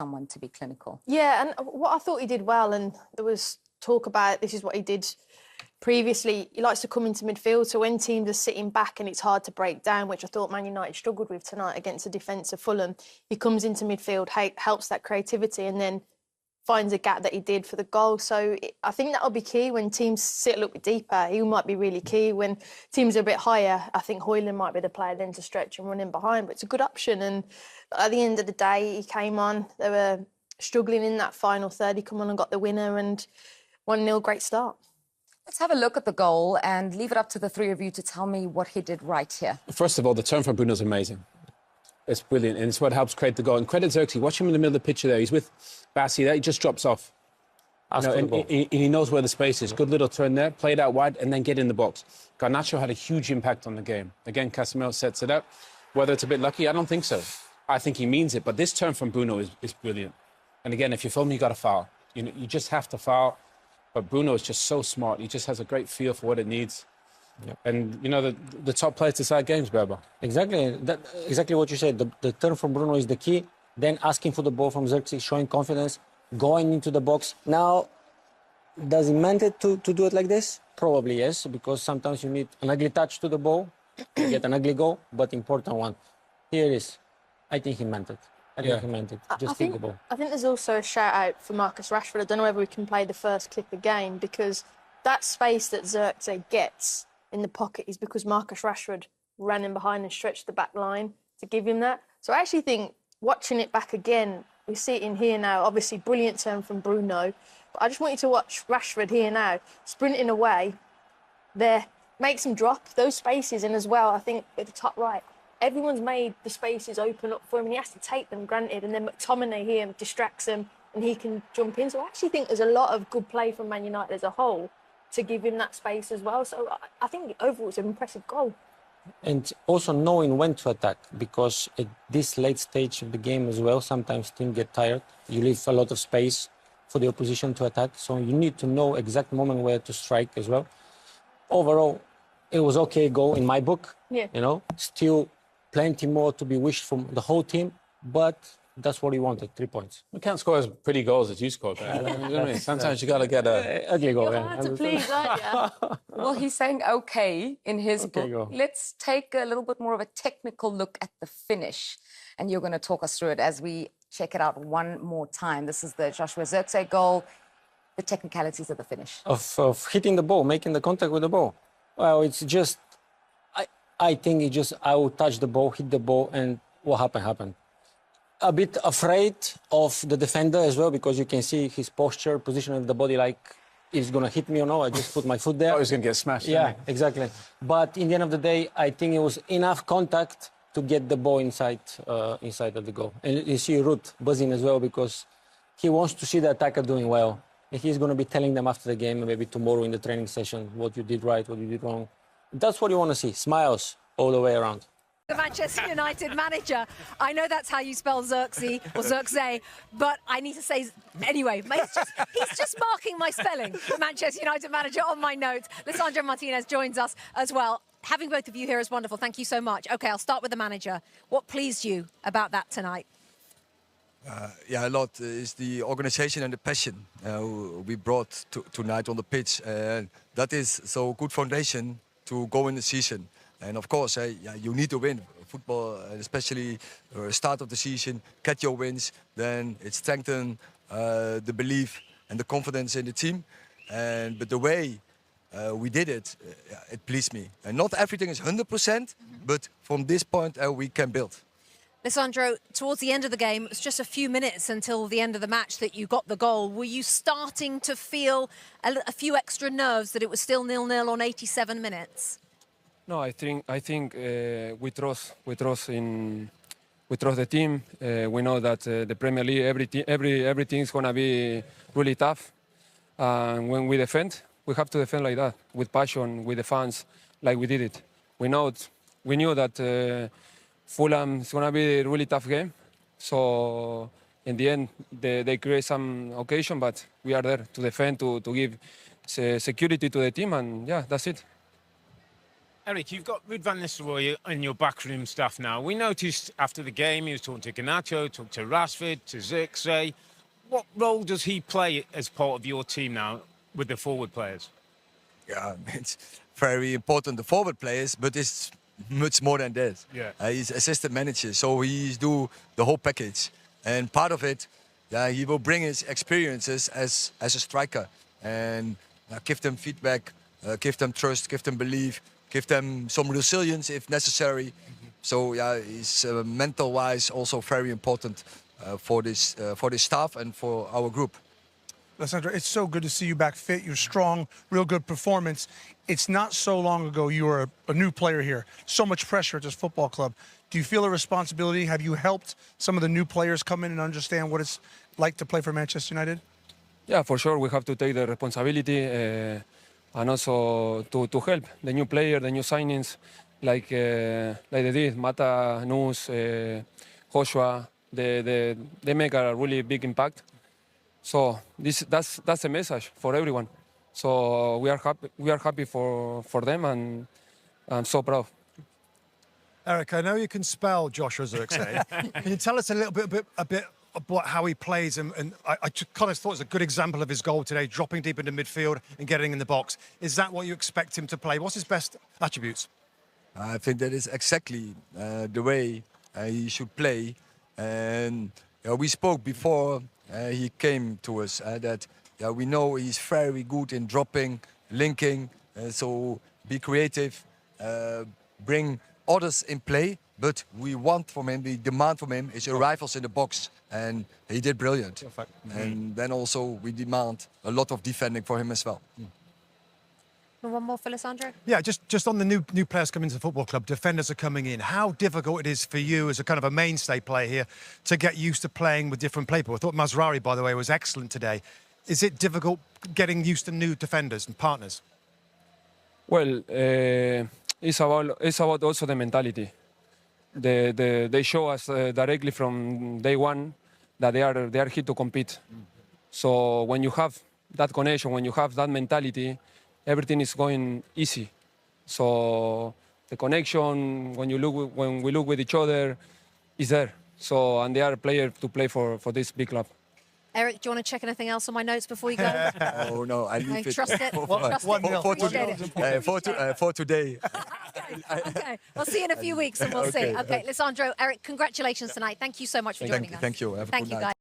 someone to be clinical. Yeah, and what I thought he did well, and there was talk about this is what he did previously, he likes to come into midfield, so when teams are sitting back and it's hard to break down, which I thought Man United struggled with tonight against the defence of Fulham, he comes into midfield, helps that creativity, and then finds a gap that he did for the goal. So I think that'll be key when teams sit a little bit deeper. He might be really key. When teams are a bit higher, I think Højlund might be the player then to stretch and run in behind, but it's a good option. And at the end of the day, he came on. They were struggling in that final third. He come on and got the winner, and 1-0, great start. Let's have a look at the goal and leave it up to the three of you to tell me what he did right here. First of all, the turn from Bruno's amazing. It's brilliant, and it's what helps create the goal. And credit Xerxes. Watch him in the middle of the picture there. He's with Bassi there. He just drops off. And he knows where the space is. Good little turn there, play it out wide, and then get in the box. Garnacho had a huge impact on the game. Again, Casemiro sets it up. Whether it's a bit lucky, I don't think so. I think he means it. But this turn from Bruno is brilliant. And again, if you're filming, you got to foul. You just have to foul. But Bruno is just so smart. He just has a great feel for what it needs. Yep. And, the top players decide games, Berber. Exactly. Exactly what you said. The turn from Bruno is the key. Then asking for the ball from Xerxes, showing confidence, going into the box. Now, does he meant it to do it like this? Probably yes, because sometimes you need an ugly touch to the ball to get an ugly goal, but important one. Here it is. I think he meant it. I think he meant it. Just take the ball. I think there's also a shout-out for Marcus Rashford. I don't know whether we can play the first clip again, because that space that Xerxes gets in the pocket is because Marcus Rashford ran in behind and stretched the back line to give him that. So I actually think, watching it back again, we see it in here now, obviously brilliant turn from Bruno, but I just want you to watch Rashford here now, sprinting away there, makes him drop those spaces in as well. I think at the top right, everyone's made the spaces open up for him, and he has to take them, granted, and then McTominay here distracts him and he can jump in. So I actually think there's a lot of good play from Man United as a whole to give him that space as well. So I think overall it's an impressive goal. And also knowing when to attack, because at this late stage of the game as well, sometimes teams get tired. You leave a lot of space for the opposition to attack, so you need to know exact moment where to strike as well. Overall, it was okay goal in my book. Yeah. Still plenty more to be wished from the whole team, but that's what he wanted, 3 points. We can't score as pretty goals as you scored. Sometimes you got to get a ugly goal. You're hard to please, aren't you? Well, he's saying okay in his book. Goal. Let's take a little bit more of a technical look at the finish. And you're going to talk us through it as we check it out one more time. This is the Joshua Xerxes goal, the technicalities of the finish. Of hitting the ball, making the contact with the ball. Well, it's just, I think I will touch the ball, hit the ball, and what happened. A bit afraid of the defender as well, because you can see his posture, position of the body, like he's going to hit me or no. I just put my foot there. Oh, he's going to get smashed. Yeah, exactly. But in the end of the day, I think it was enough contact to get the ball inside of the goal. And you see Ruth buzzing as well, because he wants to see the attacker doing well. And he's going to be telling them after the game, maybe tomorrow in the training session, what you did right, what you did wrong. That's what you want to see, smiles all the way around. The Manchester United manager. I know that's how you spell Xerxes, or Xerxes, but I need to say, anyway, he's just marking my spelling, the Manchester United manager, on my notes. Lisandro Martinez joins us as well. Having both of you here is wonderful. Thank you so much. OK, I'll start with the manager. What pleased you about that tonight? A lot is the organization and the passion we brought tonight on the pitch. That is so good foundation to go in the season. And of course, you need to win football, especially start of the season, get your wins, then it strengthens the belief and the confidence in the team. But the way we did it, it pleased me. And not everything is 100%, but from this point we can build. Lisandro, towards the end of the game, it was just a few minutes until the end of the match that you got the goal. Were you starting to feel a few extra nerves that it was still 0-0 on 87 minutes? No, I think we trust the team. We know that the Premier League, everything is gonna be really tough. And when we defend, we have to defend like that, with passion, with the fans, like we did it. We knew that Fulham is gonna be a really tough game. So in the end, they create some occasion, but we are there to defend, to give security to the team, and yeah, that's it. Eric, you've got Ruud van Nistelrooy and your backroom staff now. We noticed after the game he was talking to Garnacho, talking to Rashford, to Zirkzee. What role does he play as part of your team now with the forward players? Yeah, it's very important, the forward players, but it's much more than that. Yeah. He's assistant manager, so he's do the whole package. And part of it, yeah, he will bring his experiences as a striker and give them feedback, give them trust, give them belief, give them some resilience if necessary. So yeah, he's mental-wise also very important for this staff and for our group. Alessandro, it's so good to see you back fit. You're strong, real good performance. It's not so long ago you were a new player here. So much pressure at this football club. Do you feel a responsibility? Have you helped some of the new players come in and understand what it's like to play for Manchester United? Yeah, for sure. We have to take the responsibility and also to help the new player, the new signings, like they did. Mata, Nus, Joshua, they make a really big impact. So that's a message for everyone. So we are happy for them, and I'm so proud. Eric, I know you can spell Joshua Zirkzee. Can you tell us a little bit about how he plays? And I kind of thought it was a good example of his goal today, dropping deep into midfield and getting in the box. Is that what you expect him to play? What's his best attributes? I think that is exactly the way he should play. And we spoke before he came to us that we know he's very good in dropping, linking. So be creative, bring others in play. But we want from him, we demand from him his arrivals in the box. And he did brilliant. And then also we demand a lot of defending for him as well. One more for Alessandro? Yeah, just on the new players coming to the football club, defenders are coming in. How difficult it is for you as a kind of a mainstay player here to get used to playing with different people? I thought Mazraoui, by the way, was excellent today. Is it difficult getting used to new defenders and partners? Well, it's about also the mentality. They show us directly from day one that they are here to compete. So when you have that connection, when you have that mentality, everything is going easy. So the connection, when we look with each other, is there. So and they are players to play for this big club. Eric, do you want to check anything else on my notes before you go? Oh no, I leave it Trust it. for today. Okay, we'll see you in a few weeks and we'll see. Okay, Alessandro, Eric, congratulations tonight. Thank you so much for joining us. Thank you. Have a good night. Guys.